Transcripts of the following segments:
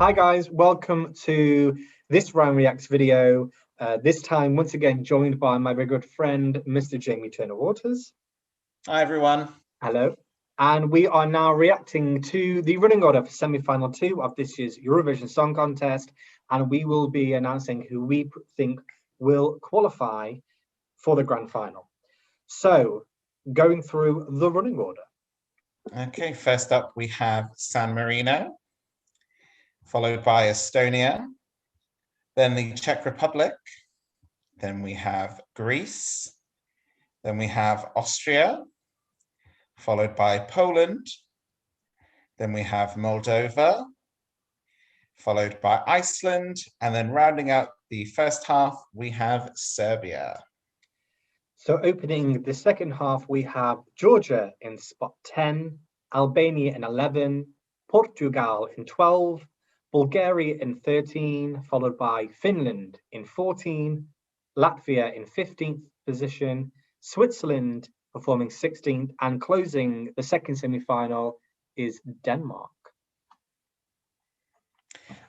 Hi guys, welcome to this Round Reacts video. This time, once again, joined by my very good friend, Mr. Jamie Turner-Waters. Hi everyone. Hello. And we are now reacting to the running order for semi-final 2 of this year's Eurovision Song Contest. And we will be announcing who we think will qualify for the grand final. So, going through the running order. Okay, first up we have San Marino, followed by Estonia, then the Czech Republic, then we have Greece, then we have Austria, followed by Poland, then we have Moldova, followed by Iceland, and then rounding out the first half, we have Serbia. So opening the second half, we have Georgia in spot 10, Albania in 11, Portugal in 12, Bulgaria in 13, followed by Finland in 14, Latvia in 15th position, Switzerland performing 16th, and closing the second semi-final is Denmark.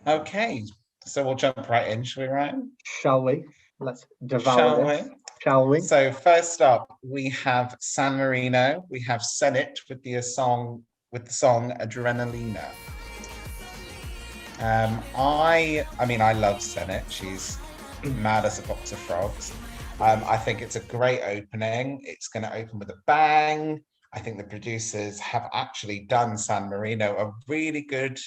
Okay, so we'll jump right in, shall we, Ryan? Shall we? Let's devour this. Shall we? So first up, we have San Marino. We have Senate with the song Adrenalina. I love Senate. She's mad as a box of frogs. I think it's a great opening. It's going to open with a bang. I think the producers have actually done San Marino a really good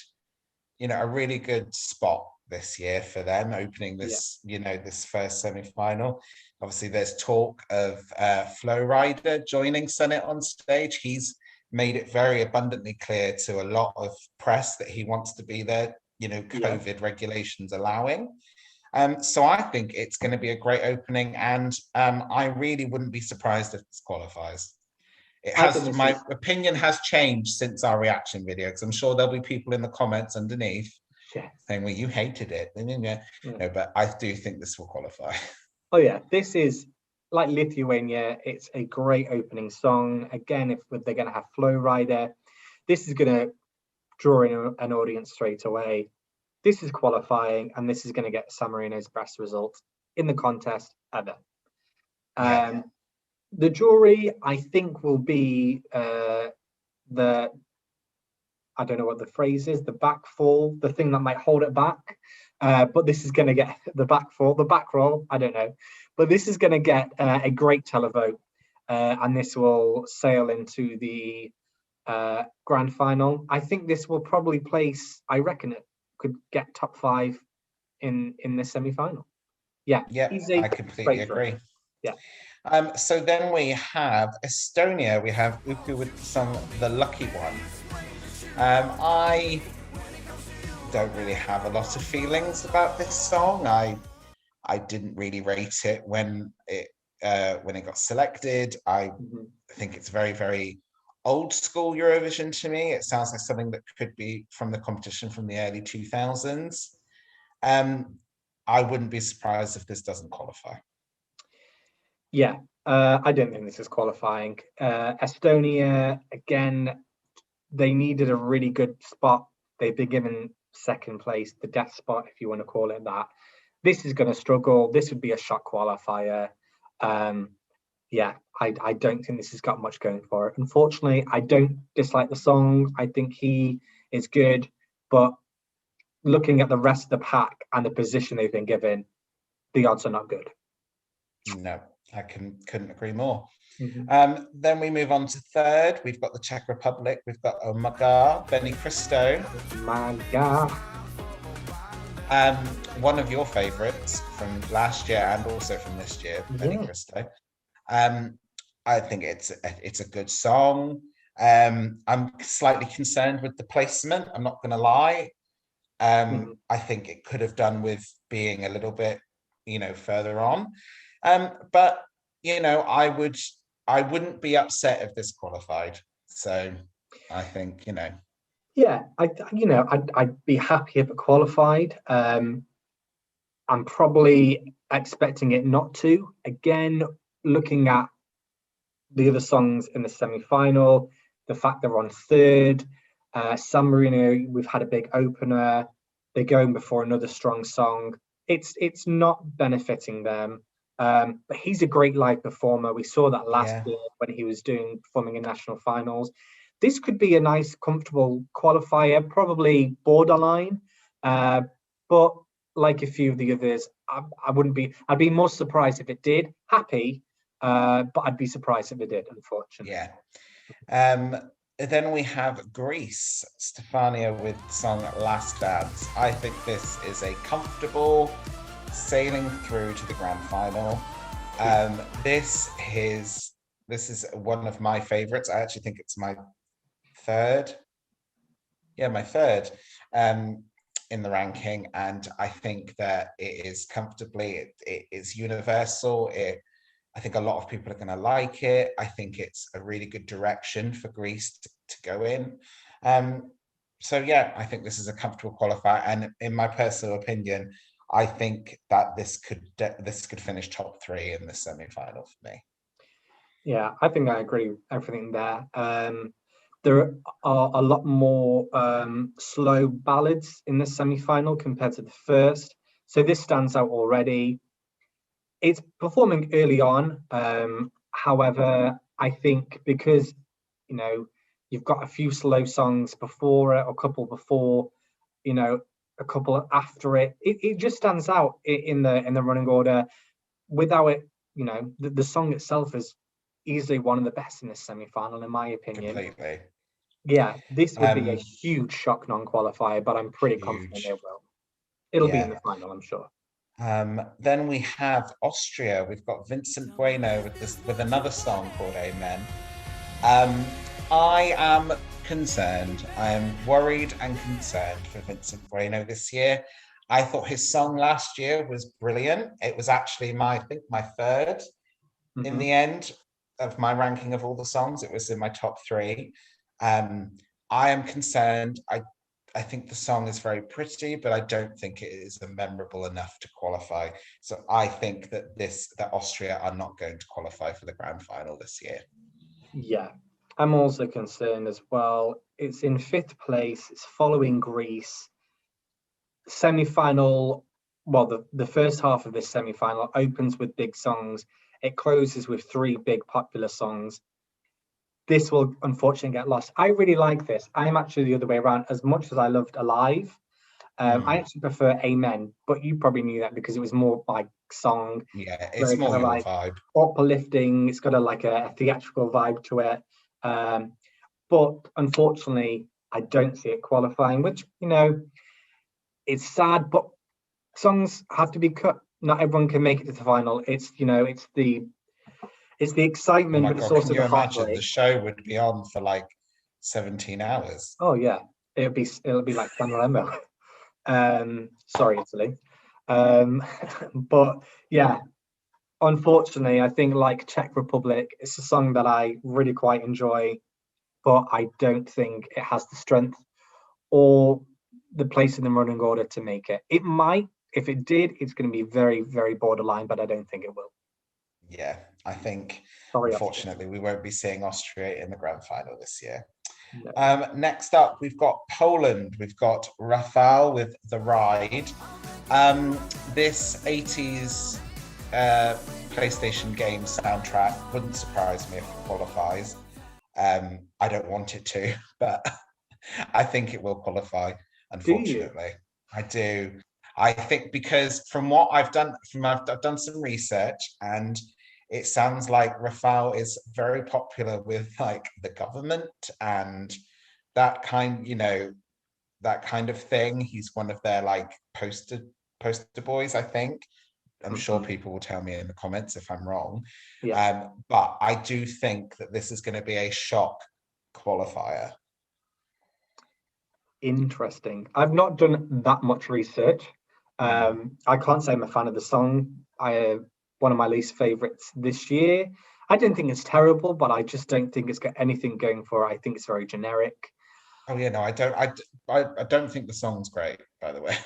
spot this year for them, opening this, this first semi-final. Obviously, there's talk of Flo Rida joining Senate on stage. He's made it very abundantly clear to a lot of press that he wants to be there, COVID regulations allowing. So I think it's going to be a great opening, and I really wouldn't be surprised if this qualifies. My opinion has changed since our reaction video, because I'm sure there'll be people in the comments underneath saying, well, you hated it. No, but I do think this will qualify. Oh yeah, this is like Lithuania. It's a great opening song. Again, if they're going to have Flo Rida, this is going to draw in an audience straight away. This is qualifying, and this is going to get San Marino's best result in the contest ever. The jury, I think, will be I don't know what the phrase is, the backfall, the thing that might hold it back. But this is going to get the back roll, I don't know. But this is going to get a great televote, and this will sail into the grand final. I think this will probably place, I reckon it could get top 5 in the semi-final. Yeah, I completely agree. Yeah. So then we have Estonia. We have Uku with the song The Lucky One. I don't really have a lot of feelings about this song. I didn't really rate it when it got selected. I think it's very, very old school Eurovision to me. It sounds like something that could be from the competition from the early 2000s. I wouldn't be surprised if this doesn't qualify. Yeah, I don't think this is qualifying. Estonia, again, they needed a really good spot. They've been given second place, the death spot, if you want to call it that. This is going to struggle. This would be a shock qualifier. Yeah, I don't think this has got much going for it. Unfortunately, I don't dislike the song. I think he is good, but looking at the rest of the pack and the position they've been given, the odds are not good. No, I couldn't agree more. Then we move on to third. We've got the Czech Republic. We've got Oh My God, Benny Cristo. My God. One of your favourites from last year and also from this year, Benny Cristo. I think it's a good song. I'm slightly concerned with the placement. I'm not going to lie. I think it could have done with being a little bit, further on. But I wouldn't be upset if this qualified. So I think, Yeah, I'd be happy if it qualified. I'm probably expecting it not to. Again, looking at the other songs in the semi-final, the fact they're on third, San Marino, we've had a big opener. They're going before another strong song. It's not benefiting them. But he's a great live performer. We saw that last Yeah. year when he was performing in national finals. This could be a nice, comfortable qualifier, probably borderline. But like a few of the others, I wouldn't be. I'd be more surprised if it did. Happy, but I'd be surprised if it did. Unfortunately. Yeah. Um, then we have Greece, Stefania with the song Last Dance. I think this is a comfortable sailing through to the grand final. This is one of my favorites. I actually think it's my third. Yeah, my third in the ranking. And I think that it is comfortably, it is universal. I think a lot of people are going to like it. I think it's a really good direction for Greece to go in. So yeah, I think this is a comfortable qualifier, and in my personal opinion, I think that this could finish top three in the semi-final for me. Yeah, I think I agree with everything there. There are a lot more slow ballads in the semi-final compared to the first, so this stands out already. It's performing early on. However, I think because you know you've got a few slow songs before it, a couple before, you know, a couple after it, it just stands out in the running order. Without it, the song itself is easily one of the best in this semi-final, in my opinion. Completely. Yeah, this would be a Um, huge shock non-qualifier, but I'm pretty confident it Huge. will. It'll be in Yeah. the final, I'm sure. Then we have Austria. We've got Vincent Bueno with another song called Amen. Um, I am concerned. I am worried and concerned for Vincent Bueno this year. I thought his song last year was brilliant. It was actually I think my third in Mhm. the end of my ranking of all the songs. It was in my top three. I am concerned. I think the song is very pretty, but I don't think it is memorable enough to qualify. So I think that Austria are not going to qualify for the grand final this year. Yeah, I'm also concerned as well. It's in fifth place. It's following Greece. Semi-final, well, the first half of this semi-final opens with big songs. It closes with three big popular songs. This will unfortunately get lost. I really like this. I'm actually the other way around. As much as I loved Alive, I actually prefer Amen, but you probably knew that because it was more like song, Yeah, it's very kind more of your like vibe. uplifting. It's got a theatrical vibe to it. Um, but unfortunately, I don't see it qualifying, which, it's sad, but songs have to be cut. Not everyone can make it to the final. It's the Oh excitement, my but it's God, can also the you imagine? The heartbreak. show would be on for like 17 hours. Oh yeah, it'll be like San Remo. Sorry, Italy. Um, but yeah, unfortunately, I think like Czech Republic, it's a song that I really quite enjoy, but I don't think it has the strength or the place in the running order to make it. It might. If it did, it's going to be very, very borderline, but I don't think it will. Yeah, I think Sorry, Austria. unfortunately we won't be seeing Austria in the grand final this year. No. Next up, we've got Poland. We've got Rafał with The Ride. This 80s PlayStation game soundtrack wouldn't surprise me if it qualifies. I don't want it to, but I think it will qualify, Do you? unfortunately. I do. I think because from what I've done some research, and it sounds like Rafał is very popular with like the government and that that kind of thing. He's one of their like poster boys, I think. I'm sure Mhm. people will tell me in the comments if I'm wrong. Yeah. But I do think that this is going to be a shock qualifier. Interesting. I've not done that much research. Mm. I can't say I'm a fan of the song. One of my least favorites this year. I don't think it's terrible, but I just don't think it's got anything going for it. I think it's very generic. Oh yeah, no, I don't. I don't think the song's great, by the way.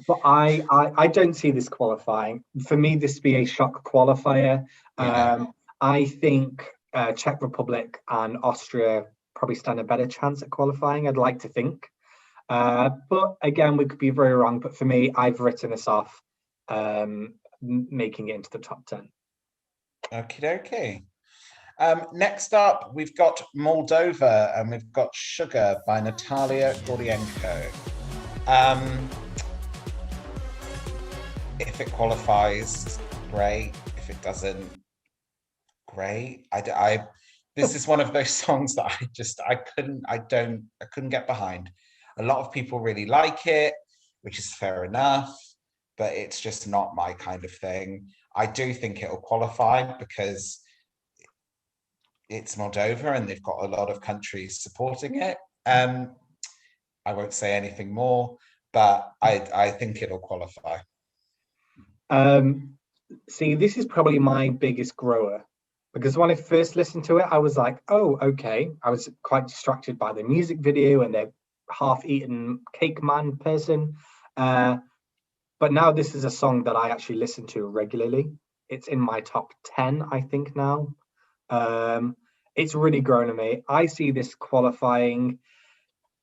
But I don't see this qualifying. For me, this be a shock qualifier. Yeah, I think Czech Republic and Austria probably stand a better chance at qualifying. I'd like to think. But again, we could be very wrong. But for me, I've written this off, making it into the top 10. Okie dokie. Next up, we've got Moldova and we've got Sugar by Natalia Gordienko. If it qualifies, great. If it doesn't, great. This is one of those songs that I couldn't get behind. A lot of people really like it, which is fair enough, but it's just not my kind of thing. I do think it'll qualify because it's Moldova and they've got a lot of countries supporting it. I won't say anything more, but I think it'll qualify. See, this is probably my biggest grower, because when I first listened to it, I was like, oh, okay. I was quite distracted by the music video and the half-eaten cake man person. But now this is a song that I actually listen to regularly. It's in my top 10, I think, now. It's really grown on me. I see this qualifying.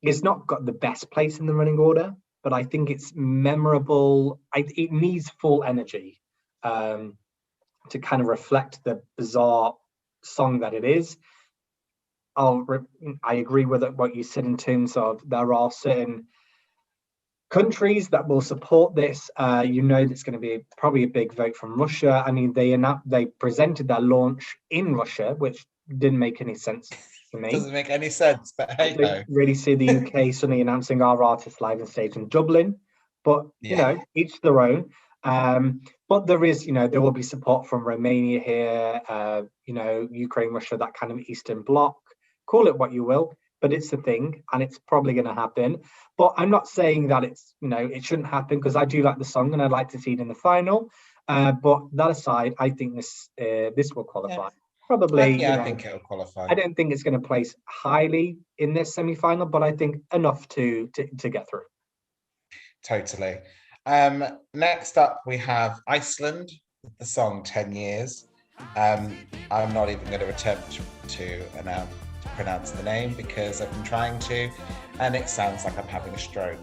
It's not got the best place in the running order, but I think it's memorable. It needs full energy to kind of reflect the bizarre song that it is. I agree with what you said in terms of there are certain countries that will support this. That's going to be probably a big vote from Russia. I mean, they presented their launch in Russia, which didn't make any sense to me. Doesn't make any sense, but hey, I don't really see the UK suddenly announcing our artists live on stage in Dublin, but each their own. But there is, there will be support from Romania here, Ukraine, Russia, that kind of Eastern Bloc. Call it what you will, but it's a thing, and it's probably going to happen. But I'm not saying that it's, it shouldn't happen, because I do like the song and I'd like to see it in the final. But that aside, I think this will qualify. Yeah. Probably, I think it'll qualify. I don't think it's going to place highly in this semi-final, but I think enough to get through. Totally. Next up, we have Iceland with the song 10 Years. I'm not even going to attempt to pronounce the name because I've been trying to, and it sounds like I'm having a stroke.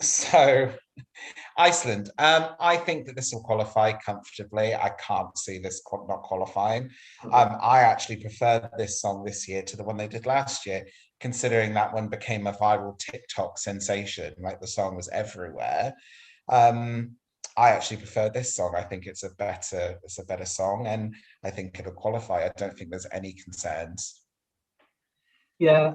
So Iceland, I think that this will qualify comfortably. I can't see this not qualifying. I actually preferred this song this year to the one they did last year, considering that one became a viral TikTok sensation. Like, the song was everywhere. I actually prefer this song. I think it's a better song, and I think it'll qualify. I don't think there's any concerns. Yeah,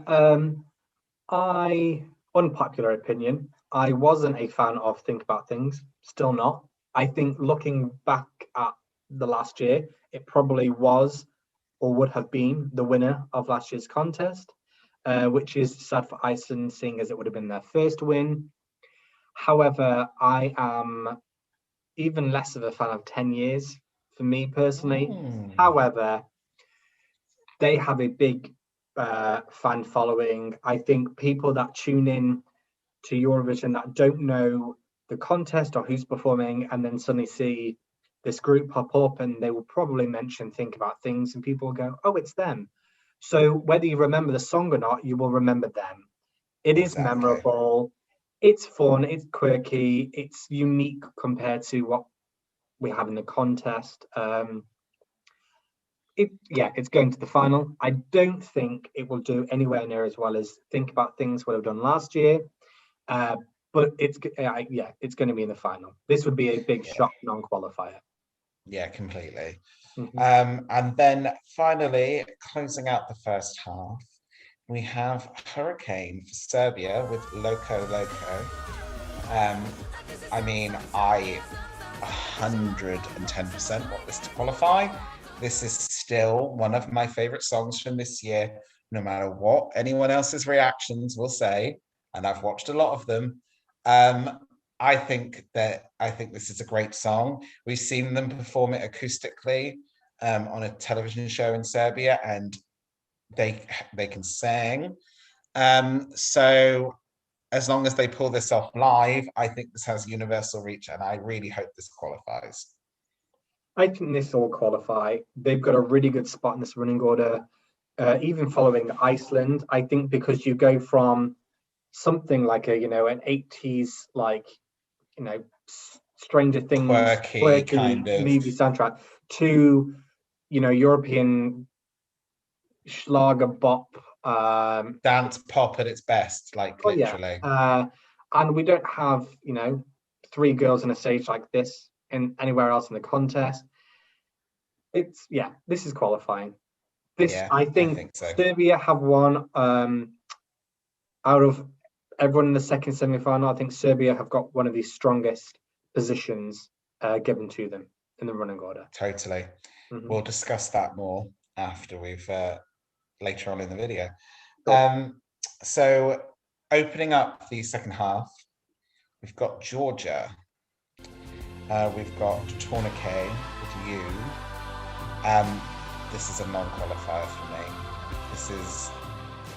unpopular opinion, I wasn't a fan of Think About Things, still not. I think looking back at the last year, it probably was or would have been the winner of last year's contest, which is sad for Iceland, seeing as it would have been their first win. However, I am even less of a fan of 10 Years, for me personally. However, they have a big fan following. I think people that tune in to Eurovision that don't know the contest or who's performing, and then suddenly see this group pop up, and they will probably mention Think About Things, and people will go, oh, it's them. So whether you remember the song or not, you will remember them. It is memorable, it's fun, it's quirky, it's unique compared to what we have in the contest. It's going to the final. I don't think it will do anywhere near as well as Think About Things would have done last year. But it's going to be in the final. This would be a big shock non-qualifier. Yeah, completely. And then finally, closing out the first half, we have Hurricane for Serbia with Loco Loco. I mean, I 110% want this to qualify. This is still one of my favorite songs from this year, no matter what anyone else's reactions will say, and I've watched a lot of them. I think this is a great song. We've seen them perform it acoustically on a television show in Serbia, and they can sing. So as long as they pull this off live, I think this has universal reach, and I really hope this qualifies. I think this will qualify. They've got a really good spot in this running order, even following Iceland. I think because you go from something like a, an 80s, like, Stranger Things, Quirky quirky kind of movie soundtrack to, European Schlager bop. dance pop at its best, like Oh yeah, literally. and we don't have three girls on a stage like this in anywhere else in the contest. This is qualifying. This, Yeah, I I think think so. Serbia have won out of everyone in the second semi-final. I think Serbia have got one of the strongest positions given to them in the running order. Totally. Mhm. We'll discuss that more after we've later on in the video. Cool. So opening up the second half, we've got Georgia. We've got Tourniquet with you. This is a non-qualifier for me.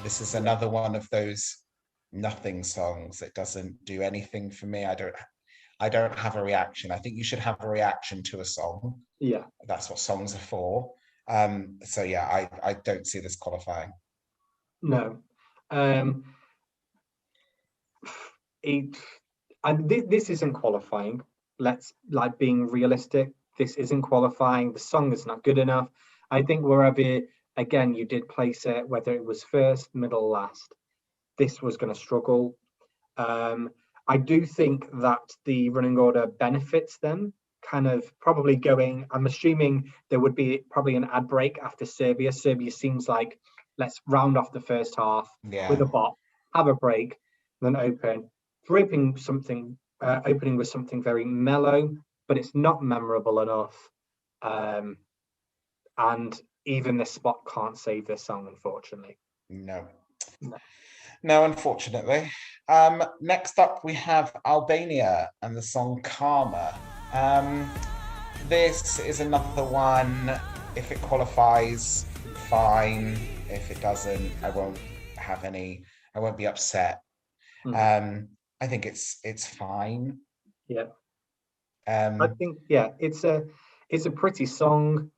This is another one of those nothing songs that doesn't do anything for me. I don't have a reaction. I think you should have a reaction to a song. Yeah. That's what songs are for. So yeah, I don't see this qualifying. No. Um, it, and this isn't qualifying. Let's like being realistic. This isn't qualifying. The song is not good enough. I think wherever again you did place it, whether it was first, middle, last, this was going to struggle. Um, I do think that the running order benefits them. Kind of probably going. I'm assuming there would be probably an ad break after Serbia. Serbia seems like let's round off the first half with Yeah. a bop, have a break, then open. Opening with something very mellow, but it's not memorable enough. Um, and even the spot can't save this song, unfortunately. No. No. No, unfortunately. Next up, we have Albania and the song Karma. This is another one. If it qualifies, fine. If it doesn't, I won't be upset. Mm. I think it's fine. Yeah. I Um, think it's a pretty song.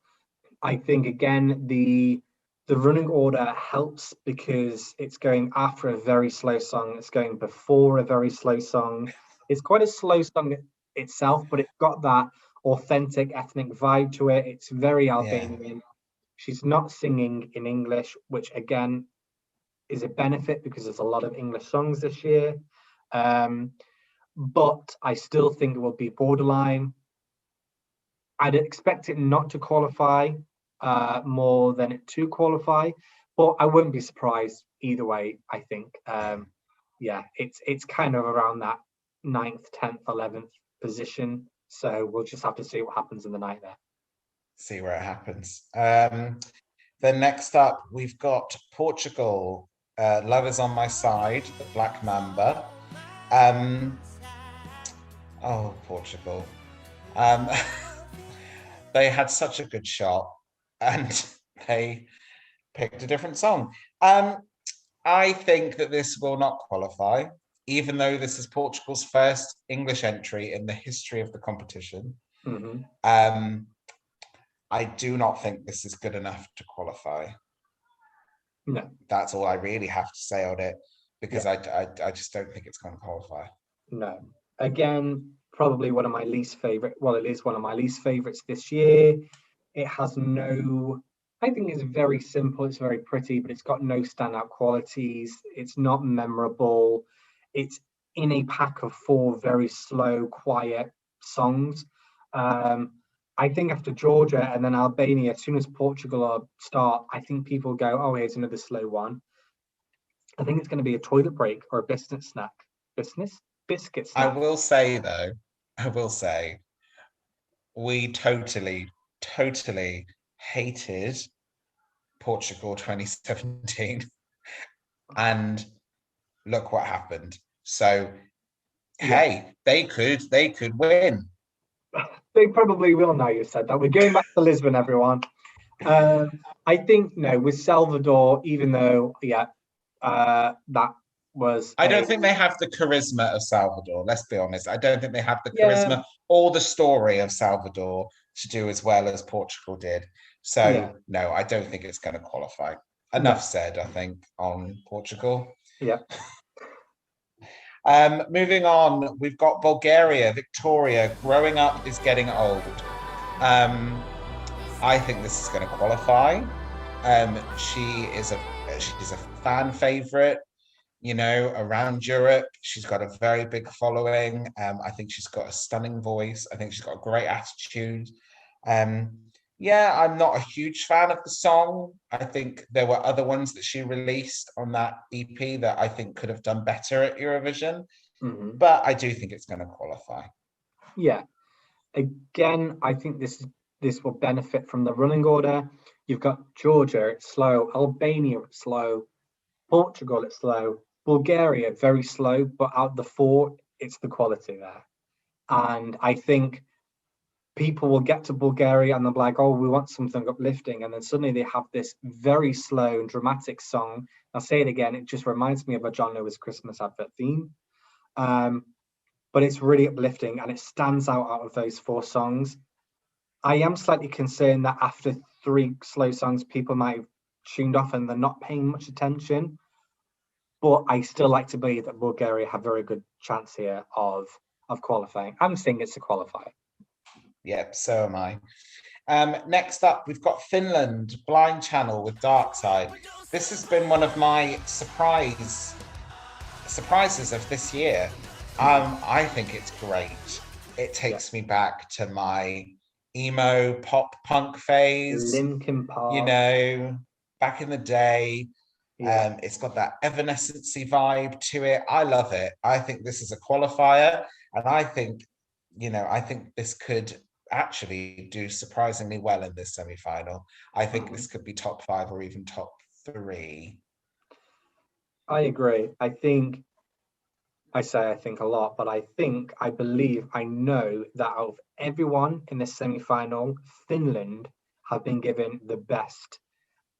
I think again the running order helps because it's going after a very slow song. It's going before a very slow song. It's quite a slow song itself, but it's got that authentic ethnic vibe to it. It's very yeah, Albanian. She's not singing in English, which again is a benefit because there's a lot of English songs this year. Um, but I still think it will be borderline. I'd expect it not to qualify more than it to qualify, but I wouldn't be surprised either way. I think, yeah, it's kind of around that ninth, 10th, 11th position. So we'll just have to see what happens in the night there. see where it happens. Then next up, we've got Portugal. Love is on my side, the Black Mamba. Um, oh, Portugal. Um, they had such a good shot and they picked a different song. I think that this will not qualify, even though this is Portugal's first English entry in the history of the competition. Hmm. Um, I do not think this is good enough to qualify. No, That's all I really have to say on it because yeah, I just don't think it's going to qualify. no. Again, probably one of my least favorite. Well, it is one of my least favorites this year. It has no, I think it's very simple, it's very pretty, but it's got no standout qualities. It's not memorable. It's in a pack of four very slow, quiet songs. Um, I think after Georgia and then Albania, as soon as Portugal start, I think people go, oh, here's another slow one. I think it's going to be a toilet break or a biscuit snack. Business? Biscuit I snack. will say though, I will say we totally hated Portugal 2017 and look what happened. So Yeah, hey, they could win. they probably will now you said that. We're going back to Lisbon, everyone. I think no, with Salvador, even though that was I a don't think they have the charisma of Salvador. Let's be honest. I don't think they have the yeah, charisma or the story of Salvador to do as well as Portugal did. yeah, So no, I don't think it's going to qualify. no, Enough said, I think, on Portugal. yeah. Moving on, we've got Bulgaria, Victoria. Growing up is getting old. I think this is going to qualify. She's a fan favorite, around Europe. She's got a very big following. I think she's got a stunning voice. I think she's got a great attitude. Yeah, I'm not a huge fan of the song. I think there were other ones that she released on that EP that I think could have done better at Eurovision, but I do think it's going to qualify. Yeah. Again, I think this will benefit from the running order. You've got Georgia, it's slow. Albania, it's slow. Portugal, it's slow. Bulgaria, very slow, but out of the four, it's the quality there. And I think people will get to Bulgaria and they'll be like, oh, we want something uplifting. And then suddenly they have this very slow and dramatic song. I'll say it again, it just reminds me of a John Lewis Christmas advert theme. But it's really uplifting and it stands out of those four songs. I am slightly concerned that after three slow songs, people might have tuned off and they're not paying much attention. But I still like to believe that Bulgaria have a very good chance here of qualifying. I'm saying it's a qualifier. Yep, so am I. Next up, we've got Finland, Blind Channel with Dark Side. This has been one of my surprises of this year. I think it's great. It takes me back to my emo pop punk phase. Linkin Park. Back in the day. Yeah. It's got that Evanescence-y vibe to it. I love it. I think this is a qualifier, and I think this could actually do surprisingly well in this semi-final. I think this could be top 5 or even top 3. I agree. I think a lot, but I believe I know that out of everyone in the semi-final, Finland have been given the best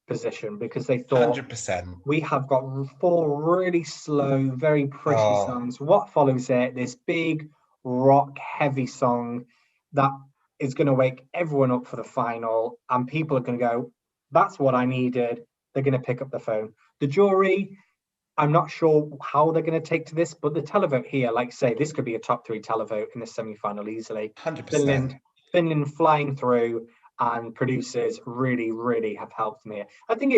position because they thought 100%. We have got 4 really slow, very pretty songs. What follows it? This big rock heavy song that is going to wake everyone up for the final, and people are going to go, that's what I needed. They're going to pick up the phone. The jury, I'm not sure how they're going to take to this, but the televote here, like say, this could be a top 3 televote in the semi-final easily. 100%. Finland flying through, and producers really, really have helped me. I think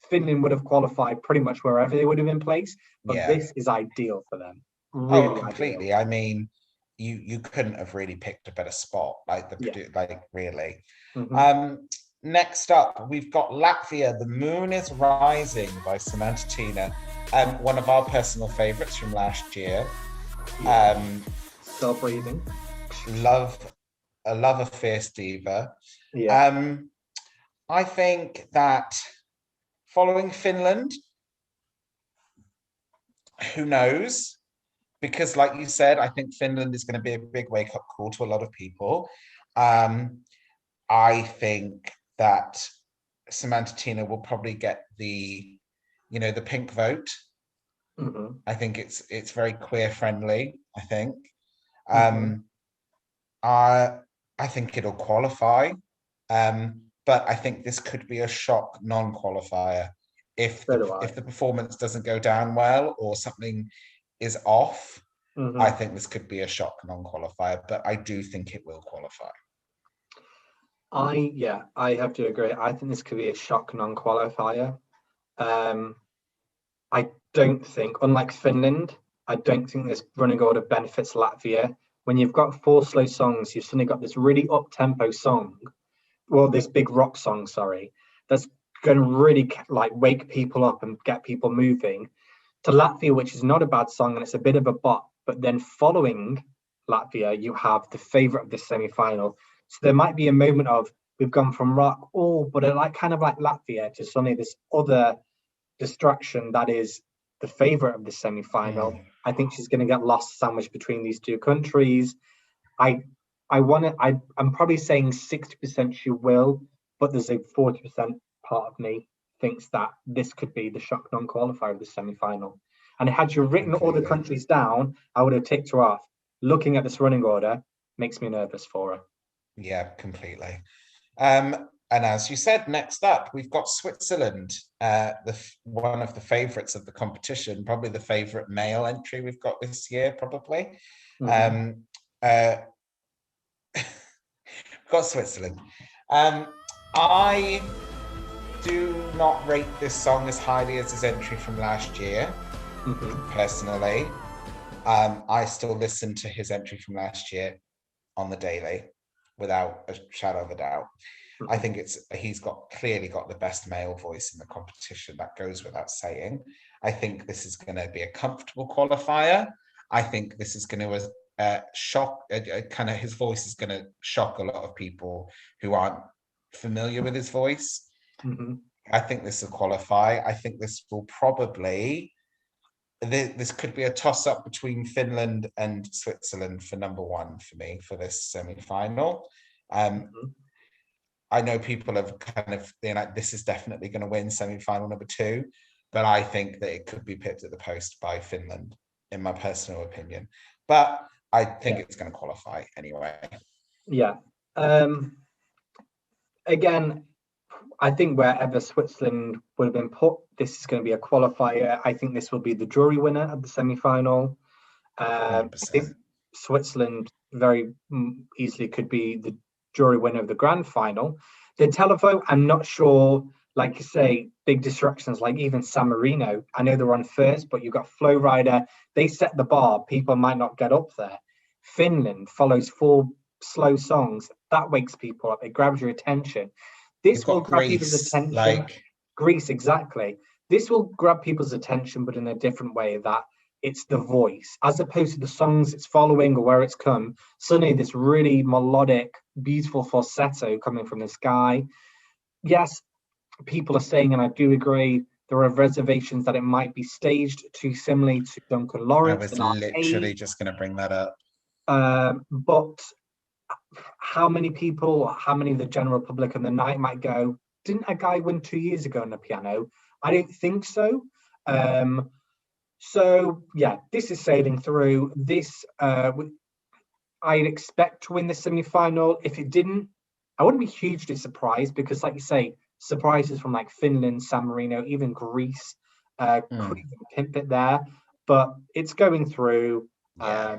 Finland would have qualified pretty much wherever they would have been placed, but this is ideal for them. Really completely. Ideal. I mean, you couldn't have really picked a better spot, really. Next up, we've got Latvia, The Moon is Rising by Samantha Tina, one of our personal favorites from last year. Still breathing. I love a fierce diva. Yeah. I think that following Finland, who knows? Because like you said, I think Finland is going to be a big wake-up call to a lot of people. I think that Samantha Tina will probably get the pink vote. I think it's very queer friendly, I think. I think it'll qualify, but I think this could be a shock non-qualifier if the performance doesn't go down well or something is off. I think this could be a shock non-qualifier, but I do think it will qualify. I have to agree. I think this could be a shock non-qualifier. I don't think, unlike Finland, I don't think this running order benefits Latvia. When you've got 4 slow songs, you've suddenly got this really up-tempo song, this big rock song, that's going to really wake people up and get people moving. To Latvia, which is not a bad song, and it's a bit of a bop, but then following Latvia, you have the favourite of the semi-final. So there might be a moment of, we've gone from rock, but kind of like Latvia, to suddenly this other distraction that is the favourite of the semi-final. I think she's going to get lost sandwiched between these 2 countries. I'm probably saying 60% she will, but there's a 40% part of me thinks that this could be the shock non-qualifier of the semi-final. And had you written all the countries down, I would have ticked her off. Looking at this running order makes me nervous for her. Yeah, completely. And as you said, next up, we've got Switzerland, one of the favourites of the competition, probably the favourite male entry we've got this year, probably. Mhm. Uh, got Switzerland. I do not rate this song as highly as his entry from last year, Mhm. personally. I still listen to his entry from last year on the daily without a shadow of a doubt. I Mhm. think he's clearly got the best male voice in the competition. That goes without saying. I think this is going to be a comfortable qualifier. I think this is going to shock. Kind of his voice is going to shock a lot of people who aren't familiar with his voice. Mhm. I think this will qualify. I think this will probably. This could be a toss-up between Finland and Switzerland for number one for me for this semi-final. Mhm. I know people have kind of this is definitely going to win semi-final number two, but I think that it could be pipped at the post by Finland, in my personal opinion. But I think Yeah. it's going to qualify anyway. Yeah. Again, I think wherever Switzerland would have been put, this is going to be a qualifier. I think this will be the jury winner of the semi-final. I think 100%. Switzerland very easily could be the jury winner of the grand final. The televote, I'm not sure. Like you say, big distractions like even San Marino. I know they're on first, but you've got Flow Rider. They set the bar. People might not get up there. Finland follows four slow songs. That wakes people up. It grabs your attention. You've This will got grab people's Greece, attention. Greece, exactly. This will grab people's attention, but in a different way that it's the voice, as opposed to the songs it's following or where it's come. Suddenly, this really melodic, beautiful falsetto coming from this guy. Yes, people are saying, and I do agree, there are reservations that it might be staged too similarly to Duncan I Lawrence was in Arcade. literally just going to bring that up. But how many people, how many of the general public on the night might go, didn't a guy win 2 years ago on the piano? I don't think so. So yeah, this is sailing through. This I'd expect to win the semi-final. If it didn't, I wouldn't be hugely surprised because, like you say, surprises from like Finland, San Marino, even Greece could even pimp it there. But it's going through. Yeah.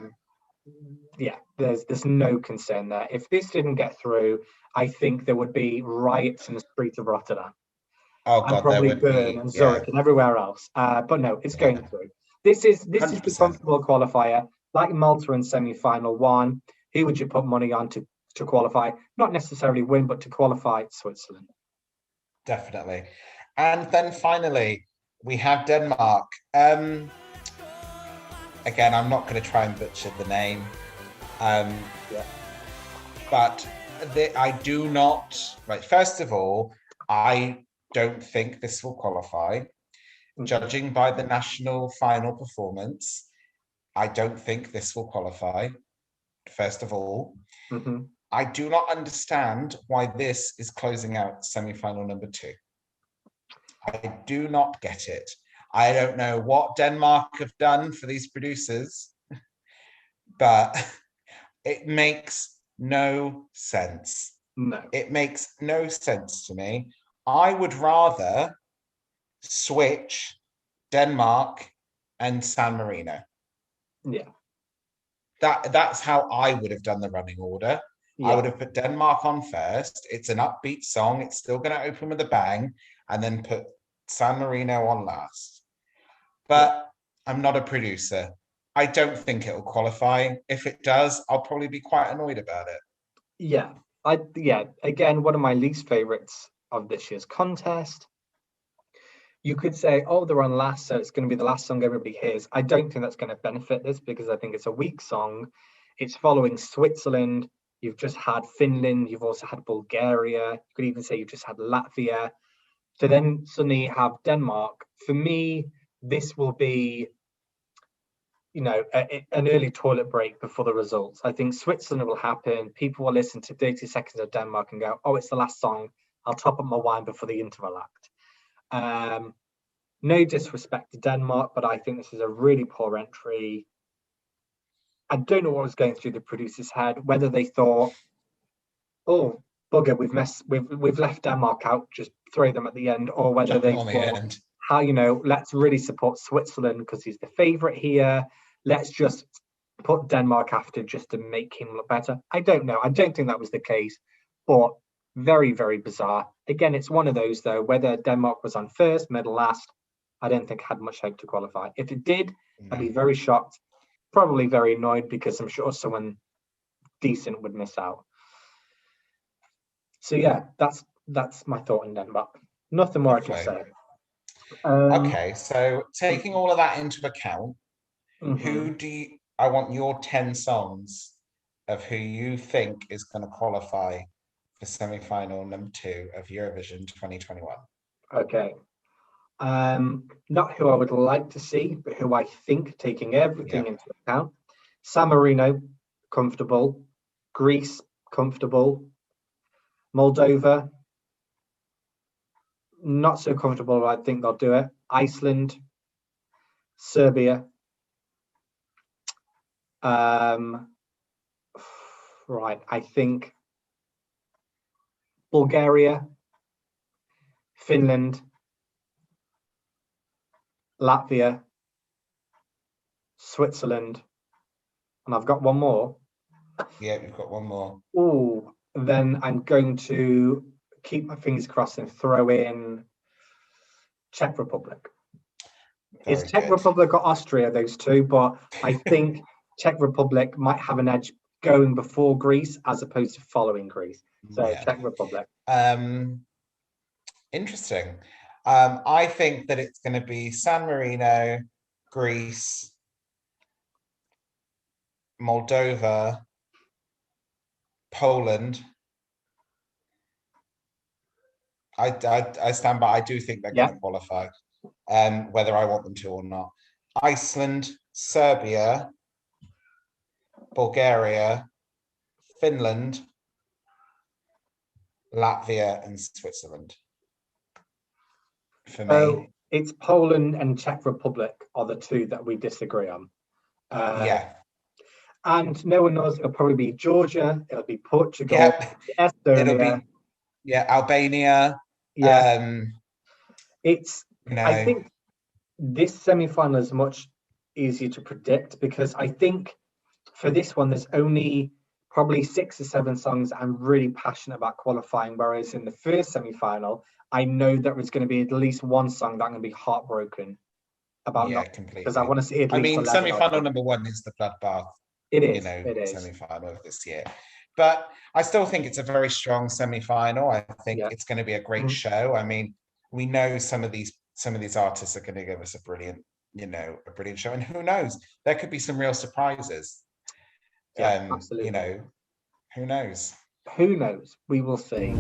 Yeah, there's no concern there. If this didn't get through, I think there would be riots in the streets of Rotterdam Oh and God, there probably would Bern be. and Yeah. Zurich and everywhere else. But no, it's Yeah. going through. This is the 100%. comfortable qualifier, like Malta in semi-final one. Who would you put money on to qualify? Not necessarily win, but to qualify Switzerland. Definitely. And then finally, we have Denmark. Again, I'm not going to try and butcher the name, Yeah. but I do not. Right, first of all, I don't think this will qualify. Mm-hmm. Judging by the national final performance, I don't think this will qualify. First of all, Mm-hmm. I do not understand why this is closing out semi-final number two. I do not get it. I don't know what Denmark have done for these producers, but it makes no sense. No. It makes no sense to me. I would rather switch Denmark and San Marino. Yeah. That's how I would have done the running order. I Yeah. would have put Denmark on first. It's an upbeat song. It's still going to open with a bang, and then put San Marino on last. Yeah. But I'm not a producer. I don't think it'll qualify. If it does, I'll probably be quite annoyed about it. Yeah. Again, one of my least favorites of this year's contest. You could say, oh, they're on last, so it's going to be the last song everybody hears. I don't think that's going to benefit this because I think it's a weak song. It's following Switzerland. You've just had Finland. You've also had Bulgaria. You could even say you've just had Latvia. To then suddenly have Denmark. For me, this will be, an early toilet break before the results. I think Switzerland will happen. People will listen to 30 seconds of Denmark and go, oh, it's the last song. I'll top up my wine before the interval act. No disrespect to Denmark, but I think this is a really poor entry. I don't know what was going through the producer's head, whether they thought, oh, bugger, we've left Denmark out, just throw them at the end, or whether Jumping they on the thought, end. how, let's really support Switzerland because he's the favorite here. Let's just put Denmark after just to make him look better. I don't know. I don't think that was the case, but very, very bizarre. Again, it's one of those though, whether Denmark was on first, middle, last, I don't think had much hope to qualify. If it did, I'd be very shocked, probably very annoyed, because I'm sure someone decent would miss out. So yeah, that's my thought on Denmark. Nothing more I can say. Okay, so taking all of that into account, mhm. I want your 10 songs of who you think is going to qualify for semi-final number 2 of Eurovision 2021. Okay. Not who I would like to see, but who I think, taking everything into account. San Marino, comfortable. Greece, comfortable. Moldova, not so comfortable, but I think they'll do it. Iceland, Serbia. Right, I think Bulgaria, Finland, Latvia, Switzerland, and I've got one more. Yeah, you've got one more. Oh, then I'm going to keep my fingers crossed and throw in Czech Republic. It's Czech Republic or Austria, those two, but I think Czech Republic might have an edge going before Greece as opposed to following Greece. So Czech Republic. Interesting. I think that it's going to be San Marino, Greece, Moldova, Poland. I stand by. I do think they're going to qualify, whether I want them to or not. Iceland, Serbia, Bulgaria, Finland, Latvia, and Switzerland. For me, it's Poland and Czech Republic are the two that we disagree on. And no one knows. It'll probably be Georgia. It'll be Portugal. Estonia. It'll be Albania. It's. I think this semi-final is much easier to predict, because I think for this one there's only probably 6 or 7 songs I'm really passionate about qualifying, whereas in the first semi-final I know that there's going to be at least one song that I'm going to be heartbroken about. Completely, because I want to see at least. Semi-final number 1 is the bloodbath. It is. Semi-final of this year, but I still think it's a very strong semi-final. I think it's going to be a great show. I mean, we know some of these artists are going to give us a brilliant show, and who knows, there could be some real surprises. Absolutely. Who knows? We will see.